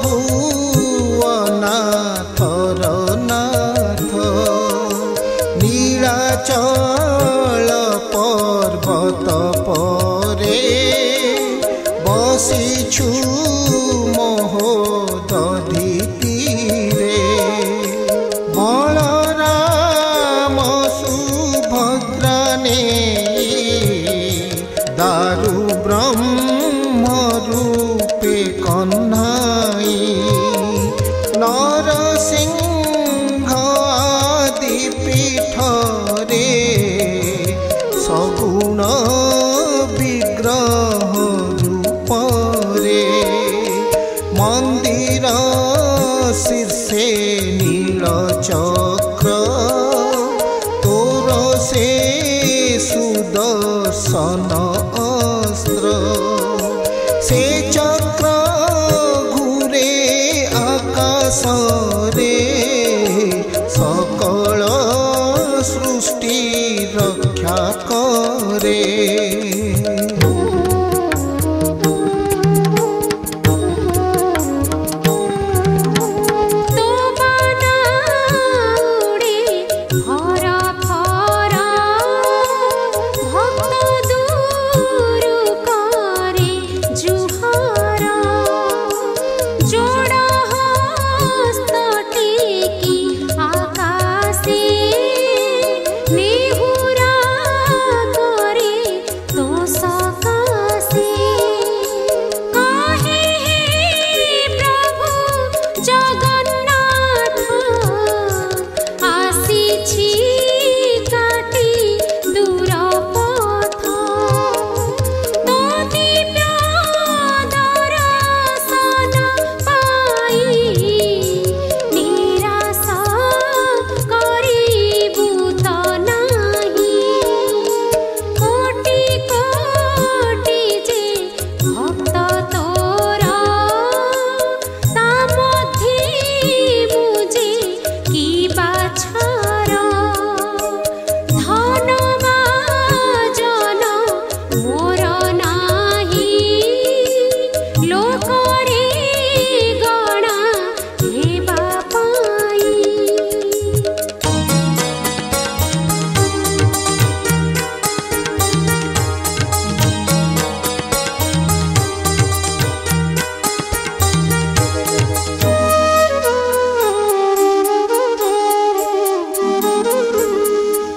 भुवनाथर नाथ नीलाचल पर्वत परे बसिछु महोदधि तीरे बलराम सुभद्रा ने दारु ब्रह्म रूपे कन्हाई नरसिंह आदि पीठरे सगुण विग्रह रूपरे मंदिर शीर्षे नील चक्र तोर से सुदर्शन अस्त्र से चक्र घूरे आकाश रे सकल सृष्टि रक्षा करे।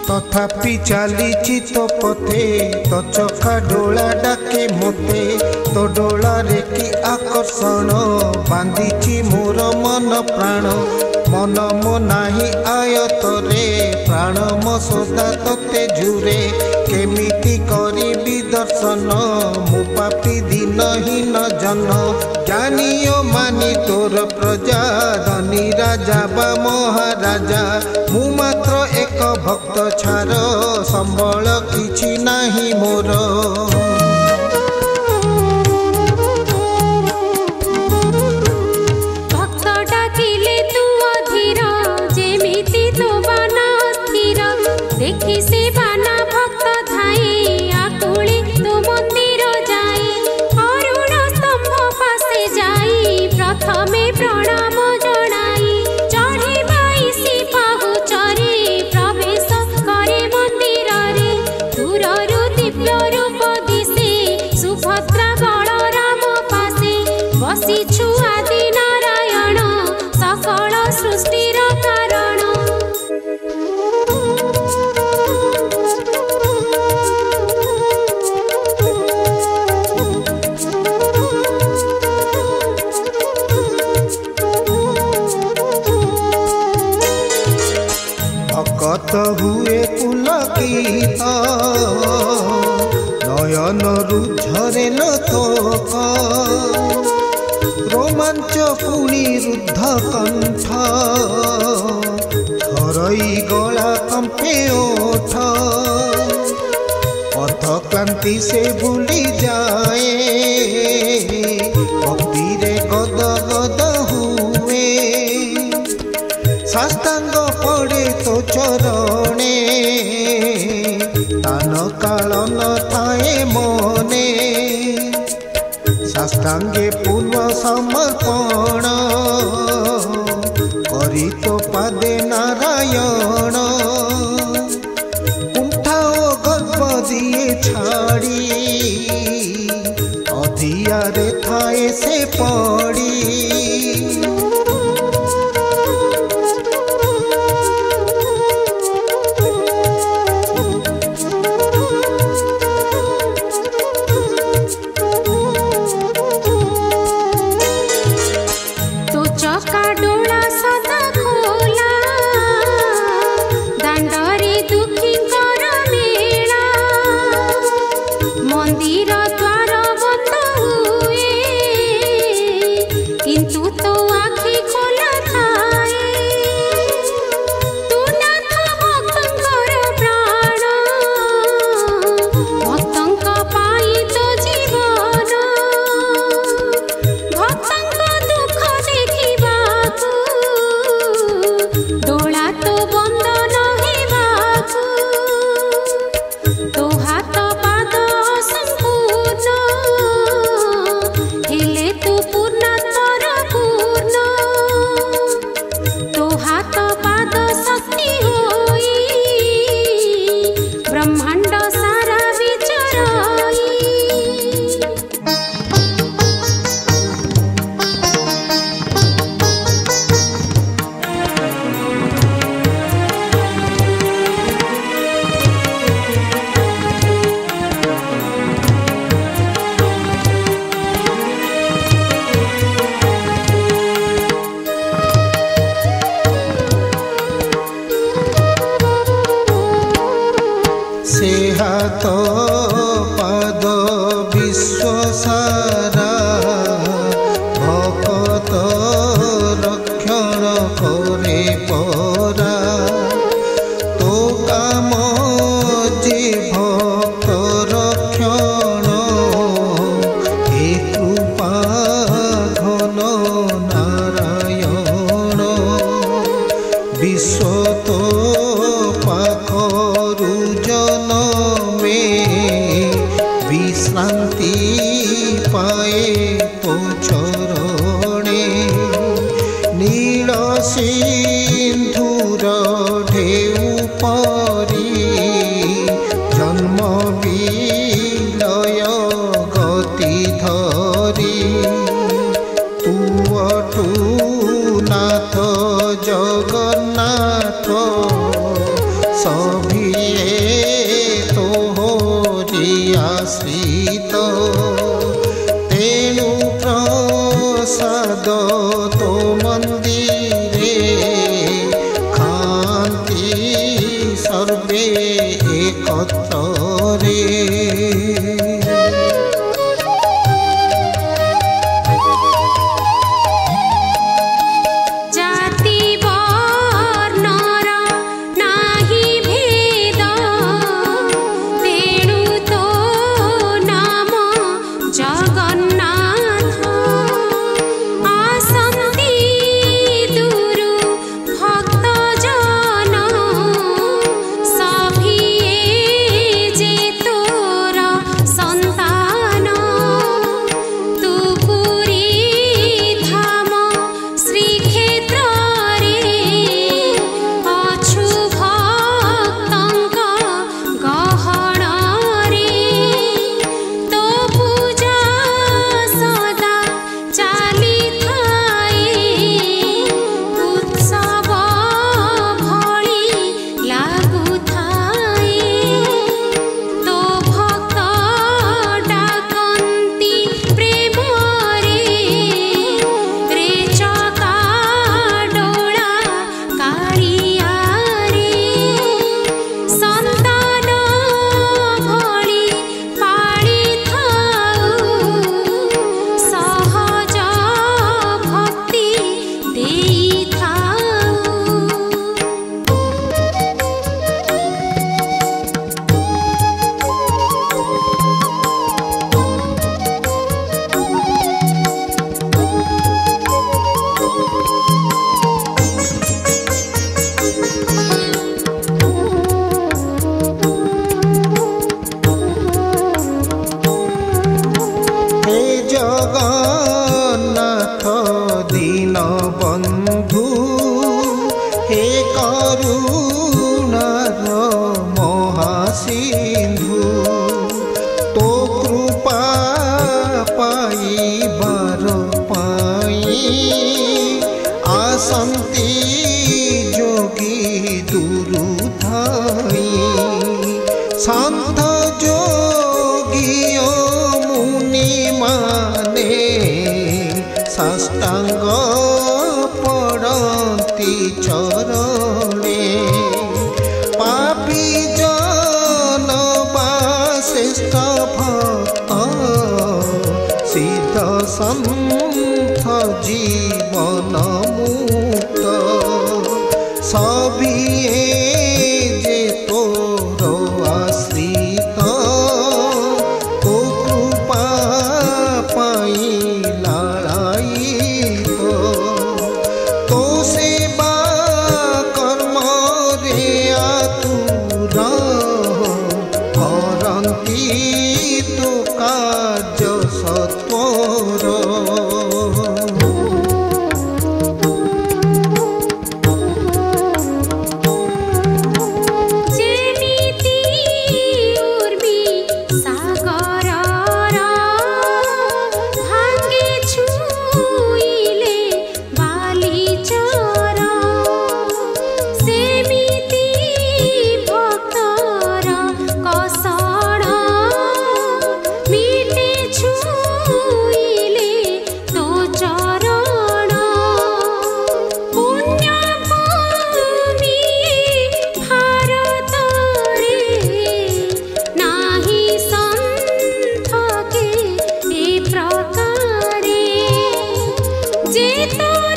तथापि चलीछि तो पथे तो चखा डोला डाके मते तो डोला रे कि आकर्षण बांधिछि मोर मन प्राण मन मो नाही आयतरे प्राण मो सदा तते जुरे केमिति करिबि दर्शन मो पापी दिनहीन जन ज्ञानियो मानी तोर प्रजा धनी राजा बा महाराजा मु मात्र एक भक्त छार संबल किछि नाही मोर। देखी से बाना भक्त धाई आकुली तो मंदिर जाई अरुण स्तंभ पासे जाई प्रथमे प्रणाम जनाई चढ़ी बाईसी पाहुचरे प्रवेश करे मंदिर रे दूररु दिव्य रूप दिशे सुभद्रा बलराम पासे बसिछु आदि नारायण सकल सृष्टिर कारण। भक्त हुए पुलकित नयन रुझरे लोक रोमांच पुणी रुद्ध कंठ थरई गला कंपे ओठ पथ क्लांति से भूली जाए भक्ति रे गद गद हुए साष्टांग पड़े तो चरणे तान काल न थाए मने साष्टांगे पूर्व समर्पण किंतु तो आखि खोला थाए तू नाथ भक्तंकर प्राण भक्तंक पाई तो जीवन भक्तंक दुख देखिबाकू डोला तो बंद नहिबाकू तो हाथ पाद असंपूर्ण हेले तू पूर्णतर पूर्ण तो हाथ पाद शक्ति होई ब्रह्मांड सारा विचराई से हाथ पाद विश्व सारा भक्त रक्षण करे परा तो काम जे भक्त रक्षण हे कृपा घन नारायण विश्व तो पाखरु जनमे विश्रांति पाए तो चरणे नील सिंधुर ढेउ परी जन्म विलय गति धरी तुअठु नाथ जगन्नाथ सभिए तो होरी आश्रित तेणु प्रसाद तो मंदिरे खान्ति सर्वे एकत्रे जाति वर्णर नाही भेद तेणु तो नाम जगन्नाथ आसन्ति दुरु भक्त जन सभिए जे तोर संतान तू पुरी धाम श्रीक्षेत्र रे अछु भक्तंक गहण रे तो पूजा सदा चाली थाए उत्सव भଳି लागु थाए तो भक्त डाकन्ति प्रेम रे चका डोला कारिया रे संतान भଳି पाଳି थाउ सहज भक्ति देई थाउ हे जगन्नाथ दीन बंधु हे करुणार महासिंधु तो कृपा पाइबार पाई आसन्ति जोगी दुरु धाई शांत जोगी मुनि माने साष्टांग पड़ती चरणे पापी जन श्रेष्ठ भक्त सिद्ध संत जी जीवन मुक्त सबिए जे तोर आश्रित तो कृपा पाई लालायित तो सेवा कर्म रे आतुर करंती तो कार्य सत्वर जे तो